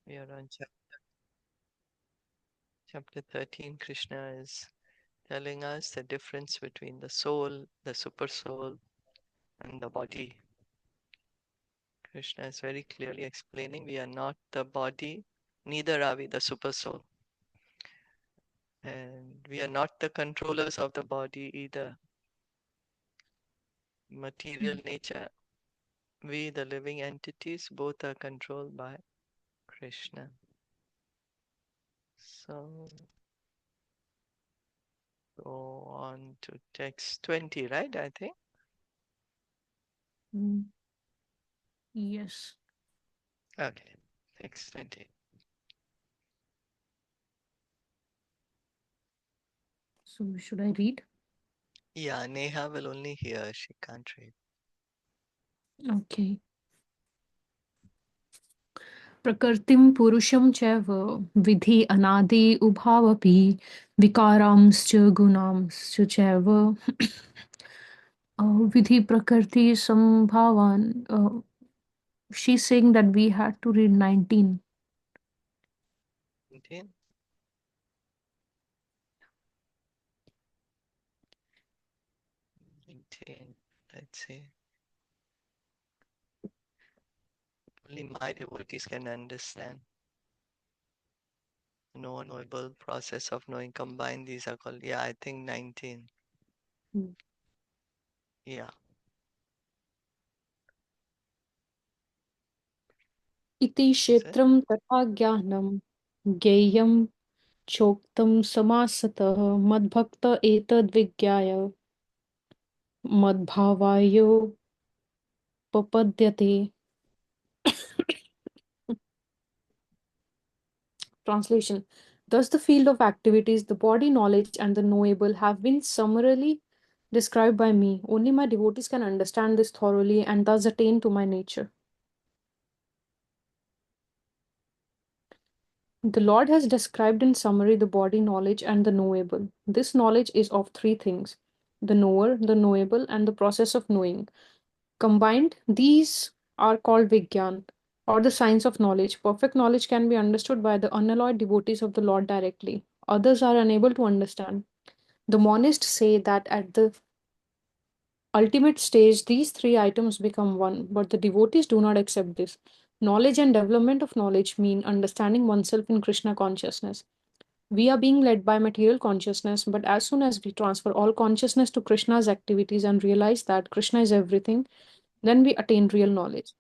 We are on chapter 13. Krishna is telling us the difference between the soul, the super soul, and the body. Krishna is very clearly explaining we are not the body, neither are we the super soul. And we are not the controllers of the body either. Material nature, we, the living entities, both are controlled by Krishna. So, go on to text 20, right? I think. Yes. Okay, text 20. So should I read? Yeah, Neha will only hear, she can't read. Okay. Prakartim purusham chaiva vidhi anadi ubhavapi vikaramscha gunamscha chaiva vidhi prakrti sambhavan. She's saying that we had to read 19. 19. Let's see. Only my devotees can understand. No knowable process of knowing. Combine these are called, yeah, I think 19. Yeah. Iti Is it? kshetram tatha jnanam ज्ञेयं चोक्तं समासतः मद्भक्त एतद्विज्ञाय मद्भावायोपपद्यते. Translation. Thus, the field of activities, the body, knowledge, and the knowable have been summarily described by me. Only my devotees can understand this thoroughly and thus attain to my nature. The Lord has described in summary the body, knowledge, and the knowable. This knowledge is of three things: the knower, the knowable, and the process of knowing. Combined, these are called Vigyan, or the science of knowledge. Perfect knowledge can be understood by the unalloyed devotees of the Lord directly. Others are unable to understand. The monists say that at the ultimate stage, these three items become one, but the devotees do not accept this. Knowledge and development of knowledge mean understanding oneself in Krishna consciousness. We are being led by material consciousness, but as soon as we transfer all consciousness to Krishna's activities and realize that Krishna is everything, then we attain real knowledge.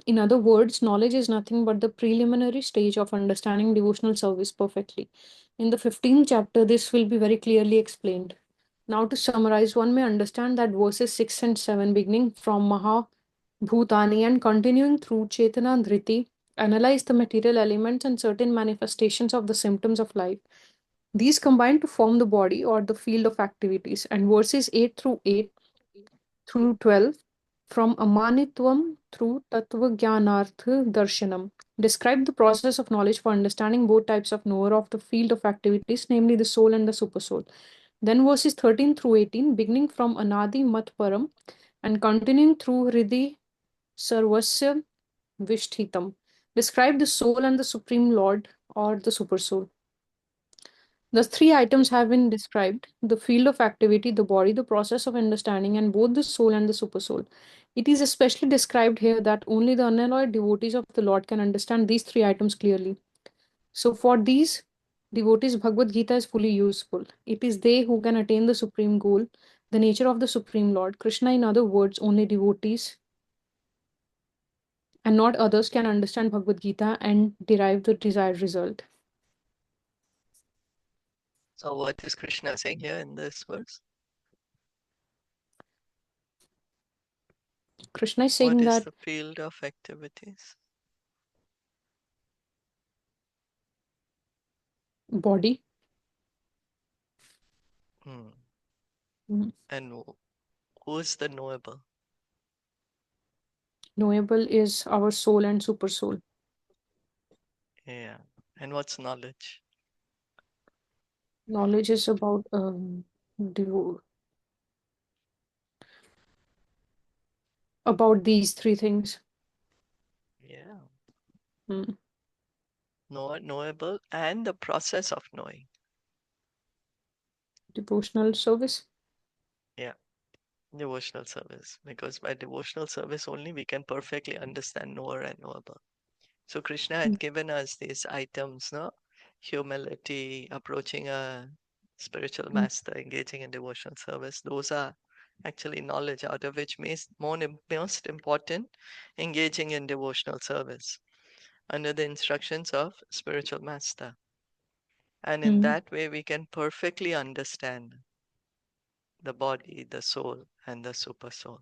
In other words, knowledge is nothing but the preliminary stage of understanding devotional service perfectly. In the 15th chapter, this will be very clearly explained. Now, to summarize, one may understand that verses 6 and 7, beginning from Maha Bhutani and continuing through Chetana Dhriti, analyze the material elements and certain manifestations of the symptoms of life. These combine to form the body or the field of activities, and verses 8 through 12 from Amanitvam through Tattva Darshanam describe the process of knowledge for understanding both types of knower of the field of activities, namely the soul and the supersoul. Then verses 13 through 18, beginning from Anadi Matparam and continuing through Hridi Sarvasya Vishthitam, describe the soul and the supreme lord or the supersoul. Thus, three items have been described: the field of activity, the body, the process of understanding, and both the soul and the supersoul. It is especially described here that only the unalloyed devotees of the Lord can understand these three items clearly. So, for these devotees, Bhagavad Gita is fully useful. It is they who can attain the supreme goal, the nature of the Supreme Lord. Krishna, in other words, only devotees and not others can understand Bhagavad Gita and derive the desired result. So, what is Krishna saying here in this verse? Krishna is What saying is that the field of activities? body, Hmm. mm, And who is the knowable? knowable is our soul and super soul. Yeah. And what's knowledge? Knowledge is about about these three things. Yeah. Mm. knowable, and the process of knowing. Devotional service. Yeah, devotional service. Because by devotional service only we can perfectly understand knower and knowable. So Krishna had given us these items, no? Humility, approaching a spiritual Mm, master, engaging in devotional service. Those are actually knowledge, out of which most important, engaging in devotional service under the instructions of spiritual master. And in mm, that way, we can perfectly understand the body, the soul, and the super soul.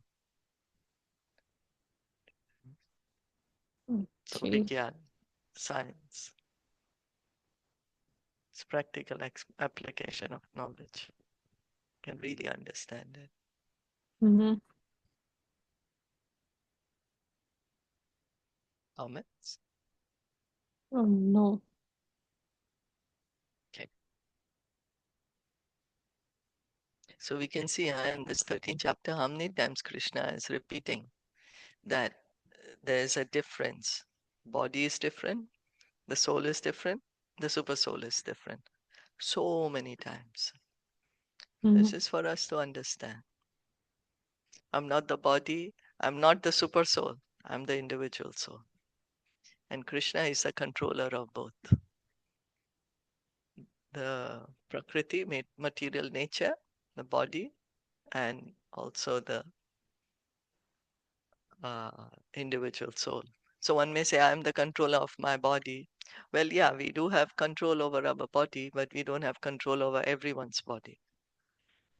So okay. Vigyan, science, it's practical application of knowledge. Can really understand it. Mm-hmm. Comments? Oh, no. Okay. So we can see in this 13th chapter how many times Krishna is repeating that there's a difference. Body is different, the soul is different, the super soul is different. So many times. This Mm-hmm. is for us to understand. I'm not the body, I'm not the super soul, I'm the individual soul. And Krishna is the controller of both the Prakriti, material nature, the body, and also the individual soul. So one may say, I'm the controller of my body. Well, yeah, we do have control over our body, but we don't have control over everyone's body.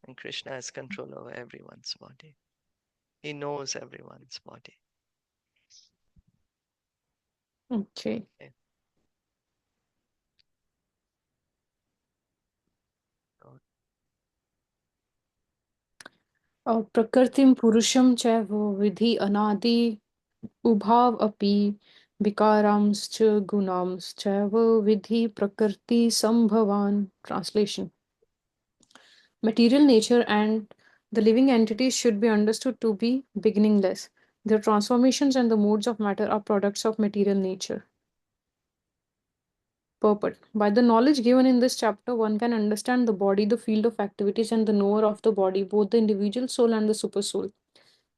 And Krishna has control over everyone's body. He knows everyone's body. Okay. Okay. So, प्रकृतिं पुरुषं चैव विधि अनादि उभाव अपि विकारांश्च गुणांश्चैव विधि प्रकृति संभवान्. Translation. Material nature and the living entities should be understood to be beginningless. Their transformations and the modes of matter are products of material nature. Purport. By the knowledge given in this chapter, one can understand the body, the field of activities, and the knower of the body, both the individual soul and the super soul.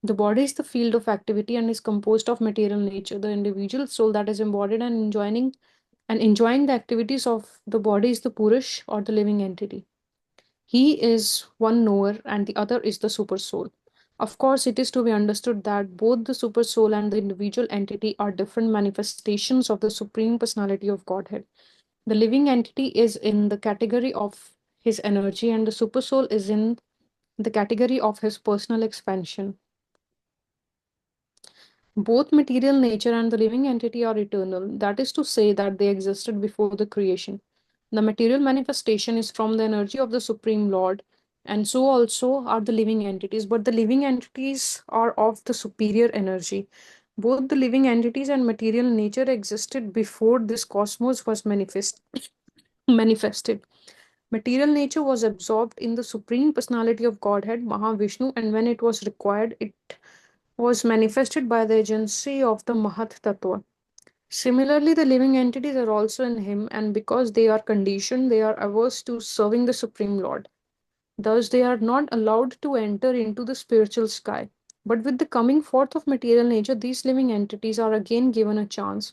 The body is the field of activity and is composed of material nature. The individual soul that is embodied and enjoying the activities of the body is the Purush or the living entity. He is one knower and the other is the super soul. Of course, it is to be understood that both the super soul and the individual entity are different manifestations of the Supreme Personality of Godhead. The living entity is in the category of his energy, and the super soul is in the category of his personal expansion. Both material nature and the living entity are eternal. That is to say, that they existed before the creation. The material manifestation is from the energy of the Supreme Lord, and so also are the living entities. But the living entities are of the superior energy. Both the living entities and material nature existed before this cosmos was manifested. Material nature was absorbed in the Supreme Personality of Godhead, Mahavishnu, and when it was required, it was manifested by the agency of the Mahat Tattva. Similarly, the living entities are also in him, and because they are conditioned, they are averse to serving the Supreme Lord. Thus, they are not allowed to enter into the spiritual sky. But with the coming forth of material nature, these living entities are again given a chance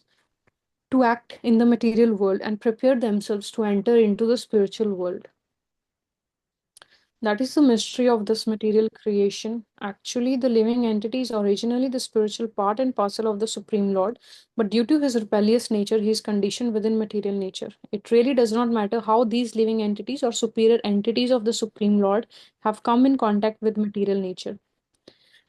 to act in the material world and prepare themselves to enter into the spiritual world. That is the mystery of this material creation. Actually, the living entity is originally the spiritual part and parcel of the Supreme Lord, but due to his rebellious nature, he is conditioned within material nature. It really does not matter how these living entities or superior entities of the Supreme Lord have come in contact with material nature.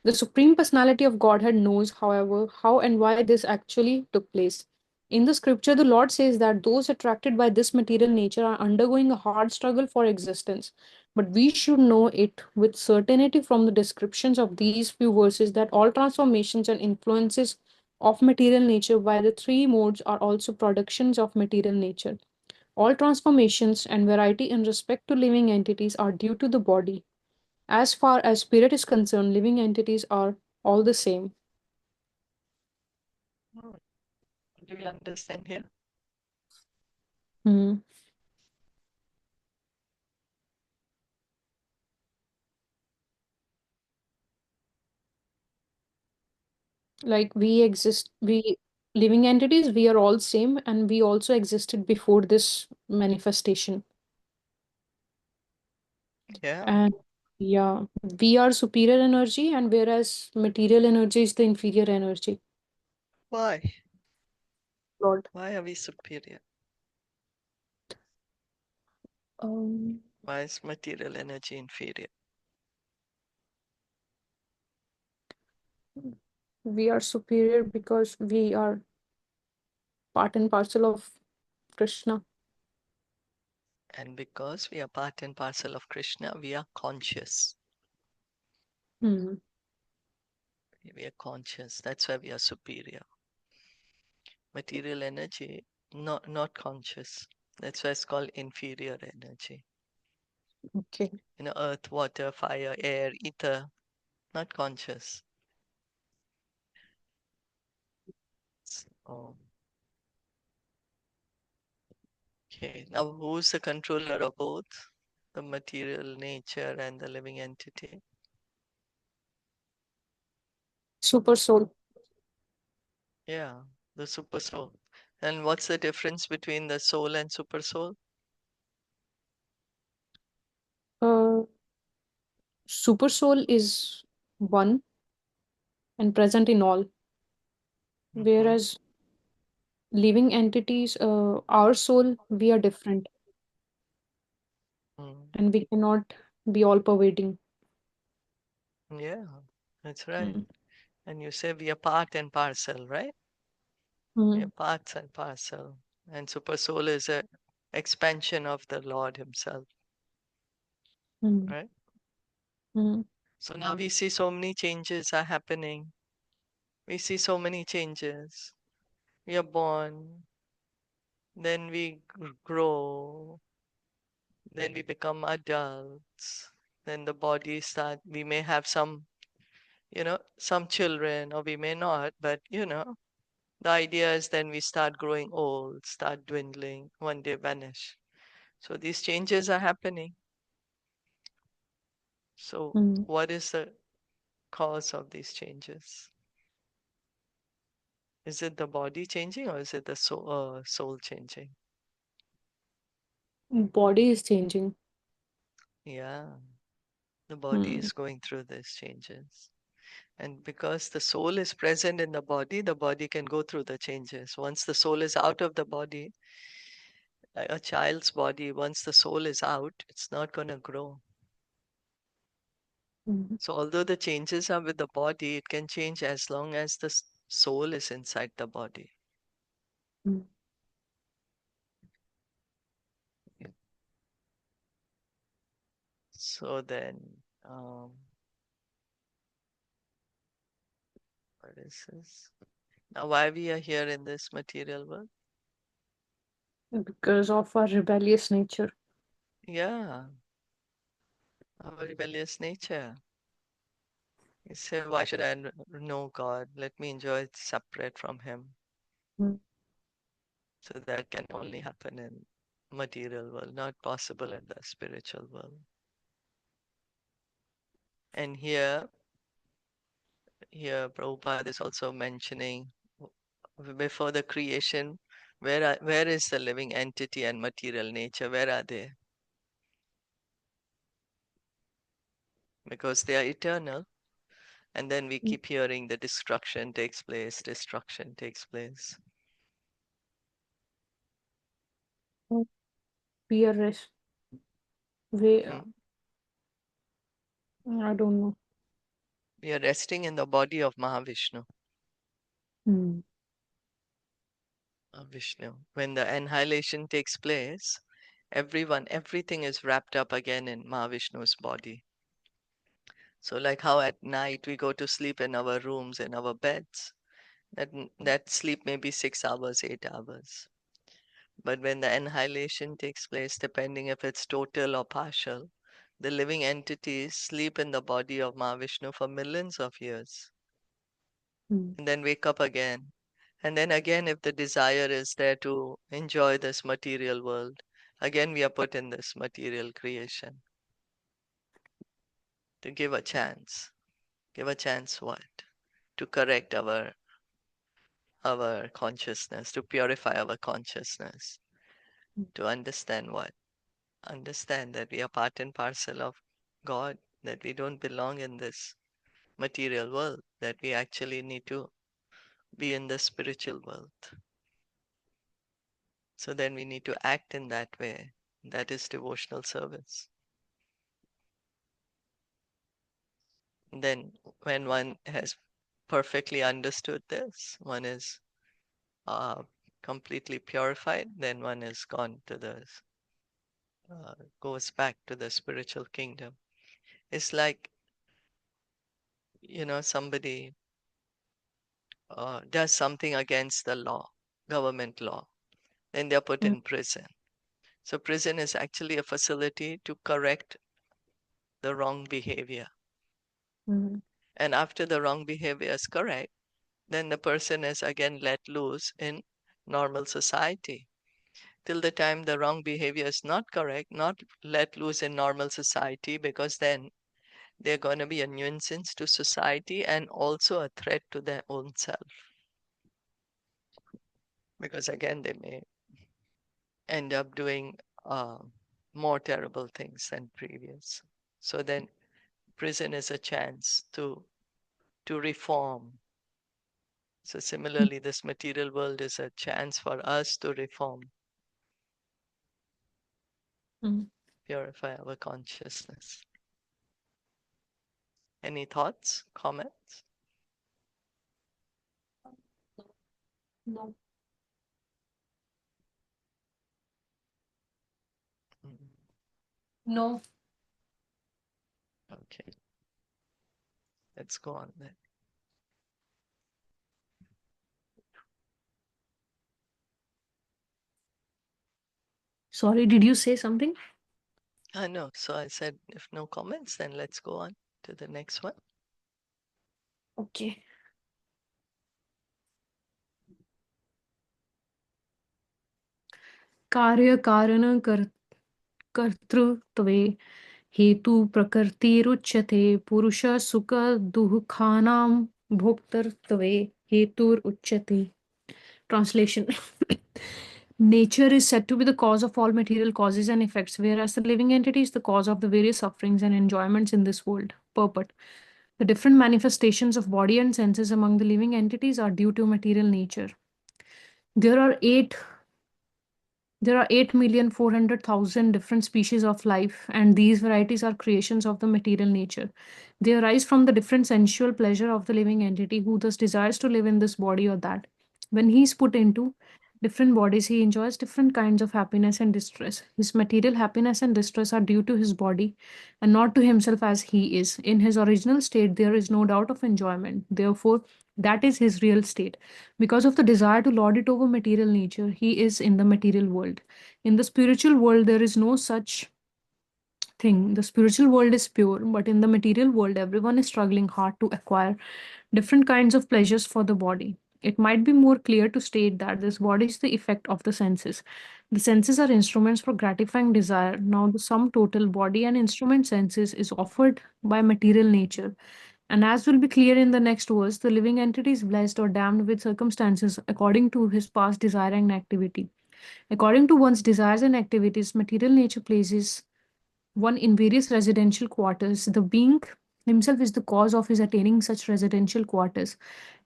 The Supreme Personality of Godhead knows, however, how and why this actually took place. In the scripture, the Lord says that those attracted by this material nature are undergoing a hard struggle for existence. But we should know it with certainty from the descriptions of these few verses that all transformations and influences of material nature by the three modes are also productions of material nature. All transformations and variety in respect to living entities are due to the body. As far as spirit is concerned, living entities are all the same. oh, do we understand here? Hmm. Like we exist, we living entities, we are all same, and we also existed before this manifestation. Yeah. And yeah, we are superior energy, and whereas material energy is the inferior energy. Why? Lord. Why are we superior? Um, Why is material energy inferior? we are superior because we are part and parcel of Krishna. And because we are part and parcel of Krishna, we are conscious. Hmm. We are conscious. That's why we are superior. Material energy, not conscious. That's why it's called inferior energy. Okay. Earth, water, fire, air, ether, not conscious. Oh, okay. Now, who's the controller of both? The material nature and the living entity? Super soul. Yeah, the super soul. And what's the difference between the soul and super soul? Uh, super soul is one and present in all, Mm-hmm. whereas living entities, our soul, we are different, Mm. and we cannot be all pervading. Yeah, that's right. Mm. And you say we are part and parcel, right? We are Mm. parts and parcel. And super soul is a expansion of the Lord Himself, Mm. right? Mm. So now we see so many changes are happening. We see so many changes. We are born, then we grow, then we become adults, then the body start. We may have some children, or we may not, but the idea is then we start growing old, start dwindling, one day vanish. So these changes are happening. So Mm. what is the cause of these changes? Is it the body changing, or is it the soul changing? Body is changing. Yeah, the body Mm. is going through these changes. And because the soul is present in the body can go through the changes. Once the soul is out of the body, like a child's body, once the soul is out, it's not going to grow. Mm. So, although the changes are with the body, it can change as long as the soul is inside the body. Mm. So, then, what is this? Now, why we are here in this material world? Because of our rebellious nature. Yeah, our rebellious nature. You say, why should I know God? Let me enjoy it separate from Him. Mm. So that can only happen in material world, not possible in the spiritual world. And here Prabhupada is also mentioning before the creation, where is the living entity and material nature? Where are they? Because they are eternal. And then we Mm. keep hearing the destruction takes place. We are rest. We, Hmm? I don't know. We are resting in the body of Mahavishnu. Mm. Vishnu. When the annihilation takes place, everything is wrapped up again in Mahavishnu's body. So, like how at night we go to sleep in our rooms, in our beds, that sleep may be 6 hours, 8 hours. But when the annihilation takes place, depending if it's total or partial, the living entities sleep in the body of Mahavishnu for millions of years Mm. and then wake up again. And then again, if the desire is there to enjoy this material world, again we are put in this material creation to give a chance. Give a chance what? To correct our consciousness, to purify our consciousness, to understand what? Understand that we are part and parcel of God, that we don't belong in this material world, that we actually need to be in the spiritual world. So then we need to act in that way. That is devotional service. Then, when one has perfectly understood this, one is uh, completely purified, then one is gone to the, goes back to the spiritual kingdom. It's like, somebody does something against the law, government law, then they're put Mm, in prison. So, prison is actually a facility to correct the wrong behavior. mm, And after the wrong behavior is correct, then the person is again let loose in normal society. Till the time the wrong behavior is not correct, not let loose in normal society, because then they're going to be a nuisance to society and also a threat to their own self. Because again, they may end up doing more terrible things than previous. So then prison is a chance to reform. So mm, similarly, this material world is a chance for us to reform, mm. purify our consciousness. Any thoughts, comments? No. Mm, No. okay, let's go on then. Sorry, did you say something? No, so I said if no comments, then let's go on to the next one. Okay. कार्य कारण कर्तृत्वे हेतु प्रकृतिरुच्यते पुरुष सुख दुःखानां भोक्तृत्वे हेतुरुच्यते. Translation. Nature is said to be the cause of all material causes and effects, whereas the living entity is the cause of the various sufferings and enjoyments in this world. Purport. The different manifestations of body and senses among the living entities are due to material nature. There are 8,400,000 different species of life, and these varieties are creations of the material nature. They arise from the different sensual pleasure of the living entity who thus desires to live in this body or that. When he is put into different bodies, he enjoys different kinds of happiness and distress. His material happiness and distress are due to his body and not to himself as he is. In his original state, there is no doubt of enjoyment. Therefore, that is his real state. Because of the desire to lord it over material nature, he is in the material world. In the spiritual world, there is no such thing. The spiritual world is pure, but in the material world, everyone is struggling hard to acquire different kinds of pleasures for the body. It might be more clear to state that this body is the effect of the senses. The senses are instruments for gratifying desire. Now, the sum total body and instrument senses is offered by material nature. And as will be clear in the next verse, the living entity is blessed or damned with circumstances according to his past desire and activity. According to one's desires and activities, material nature places one in various residential quarters. The being himself is the cause of his attaining such residential quarters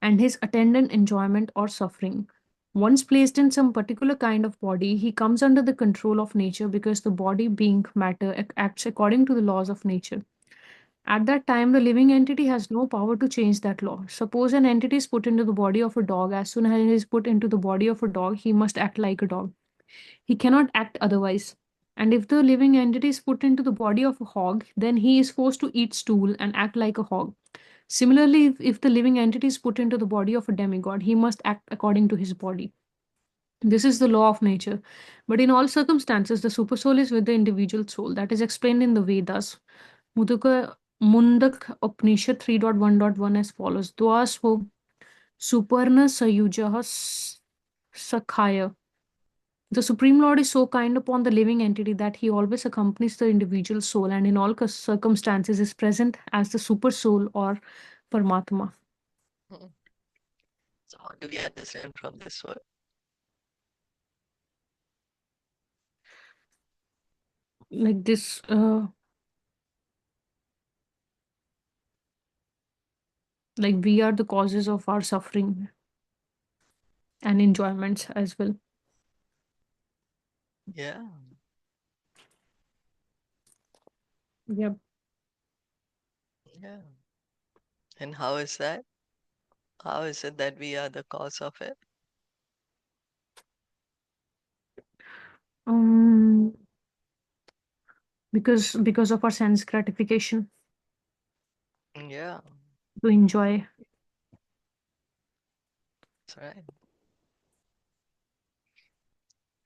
and his attendant enjoyment or suffering. Once placed in some particular kind of body, he comes under the control of nature because the body, being matter, acts according to the laws of nature. At that time, the living entity has no power to change that law. Suppose an entity is put into the body of a dog. As soon as he is put into the body of a dog, he must act like a dog. He cannot act otherwise. And if the living entity is put into the body of a hog, then he is forced to eat stool and act like a hog. Similarly, if the living entity is put into the body of a demigod, he must act according to his body. This is the law of nature. But in all circumstances, the supersoul is with the individual soul. That is explained in the Vedas. Mudaka Mundak Upanishad 3.1.1 as follows. Dvasvo Suparna Sayujaha Sakhaya. The Supreme Lord is so kind upon the living entity that he always accompanies the individual soul and in all circumstances is present as the super soul or Paramatma. Hmm. So how do we understand from this word? Like this, like we are the causes of our suffering and enjoyments as well. Yeah, Yep. yeah. And how is that? How is it that we are the cause of it? Um, because of our sense gratification Yeah, to enjoy. that's right.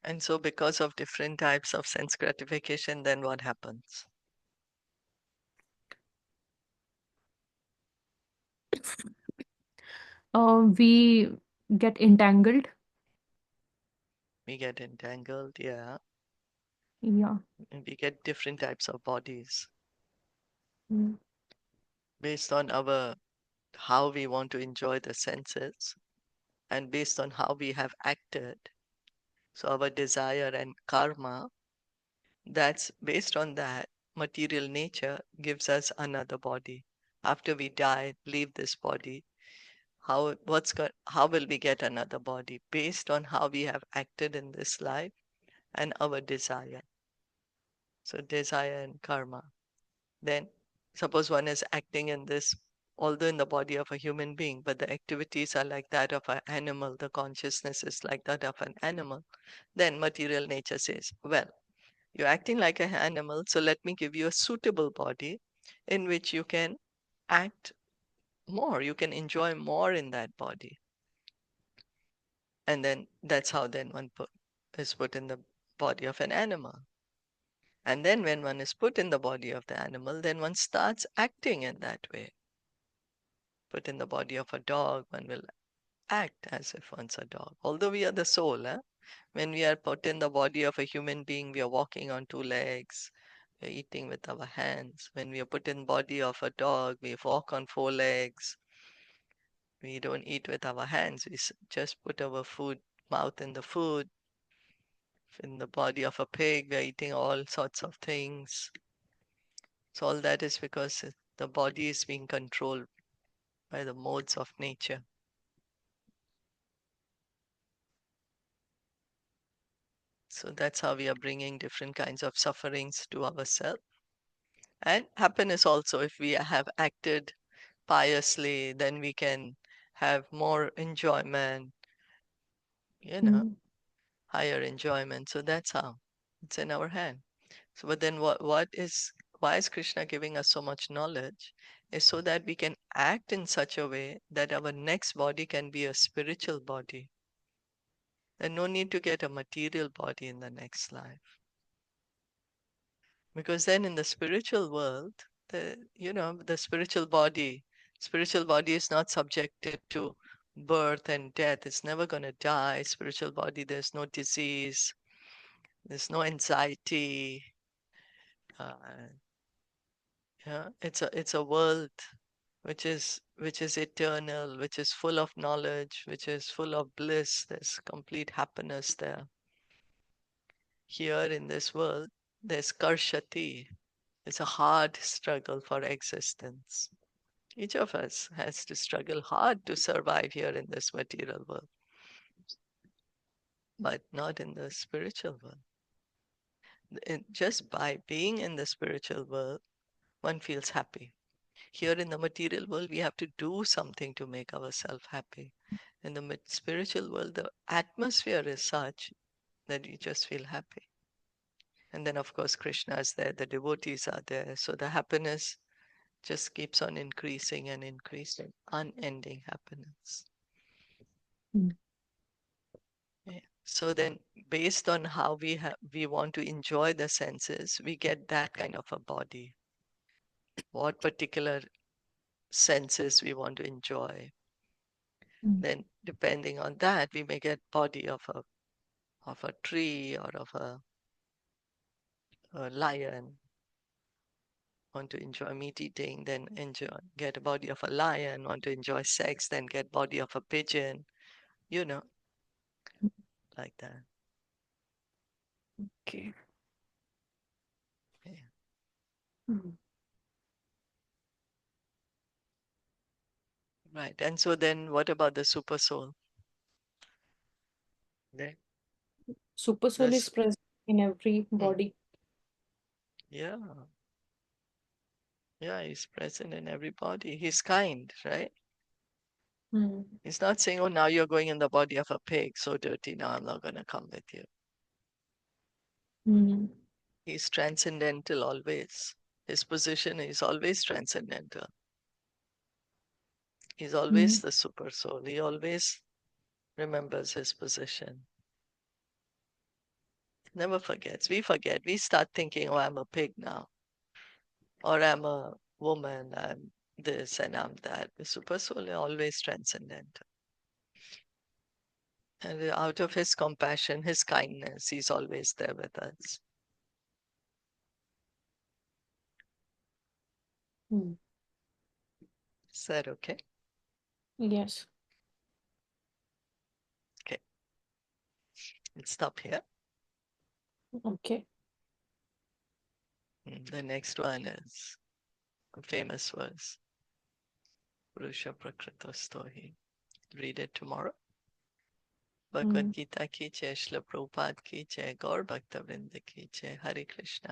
And so because of different types of sense gratification, then what happens? We get entangled. We get entangled, yeah. Yeah. And we get different types of bodies Mm. based on our how we want to enjoy the senses and based on how we have acted. So our desire and karma, that's based on that material nature gives us another body. After we die, leave this body, how will we get another body? Based on how we have acted in this life and our desire. So desire and karma. Then suppose one is acting in this, although in the body of a human being, but the activities are like that of an animal, the consciousness is like that of an animal. Then material nature says, well, you're acting like an animal, so let me give you a suitable body in which you can act more, you can enjoy more in that body. And then that's how then is put in the body of an animal. And then when one is put in the body of the animal, then one starts acting in that way. Put in the body of a dog, one will act as if one's a dog. Although we are the soul, when we are put in the body of a human being, we are walking on two legs, we are eating with our hands. When we are put in body of a dog, we walk on four legs. We don't eat with our hands. Just put our mouth in the food. In the body of a pig, we are eating all sorts of things. So all that is because the body is being controlled by the modes of nature. So that's how we are bringing different kinds of sufferings to ourselves. And happiness also, if we have acted piously, then we can have more enjoyment, you know, Mm. higher enjoyment. So that's how it's in our hand. So, but then why is Krishna giving us so much knowledge? Is so that we can act in such a way that our next body can be a spiritual body. There's no need to get a material body in the next life. Because then in the spiritual world, the spiritual body is not subjected to birth and death. It's never going to die. Spiritual body, there's no disease, there's no anxiety. Uh, yeah, it's a world which is eternal, which is full of knowledge, which is full of bliss. There's complete happiness there. Here in this world, there's karshati. It's a hard struggle for existence. Each of us has to struggle hard to survive here in this material world, but not in the spiritual world. Just by being in the spiritual world, one feels happy. Here in the material world, we have to do something to make ourselves happy. In the spiritual world, the atmosphere is such that you just feel happy. And then, of course, Krishna is there, the devotees are there. So the happiness just keeps on increasing and increasing, unending happiness. Mm. Yeah. So then, based on how we want to enjoy the senses, we get that kind of a body. What particular senses we want to enjoy. Mm. Then depending on that, we may get body of a tree or of a lion. Want to enjoy meat eating, then get a body of a lion. Want to enjoy sex, then get body of a pigeon. You know, like that. Okay. Yeah. Mm. Right. And so then what about the super soul? Then Super soul is this, present in every hmm, body. yeah, yeah, he's present in everybody. He's kind, right? Mm. He's not saying, oh, now you're going in the body of a pig, so dirty, now I'm not going to come with you. Mm. He's transcendental always. His position is always transcendental. He's always Mm. the super soul. He always remembers his position. Never forgets. We forget. We start thinking, oh, I'm a pig now, or I'm a woman, I'm this and I'm that. The super soul is always transcendental. And out of his compassion, his kindness, he's always there with us. Mm. Is that okay? Yes. Okay, let's stop here. Okay. The next one is a famous verse. Purusha Prakritostohi. Read it tomorrow. Bhagavad Mm. Gita ki jai, Srila Prabhupada ki jai, Gaur Bhakta Vrinda ki jai, Hare Krishna.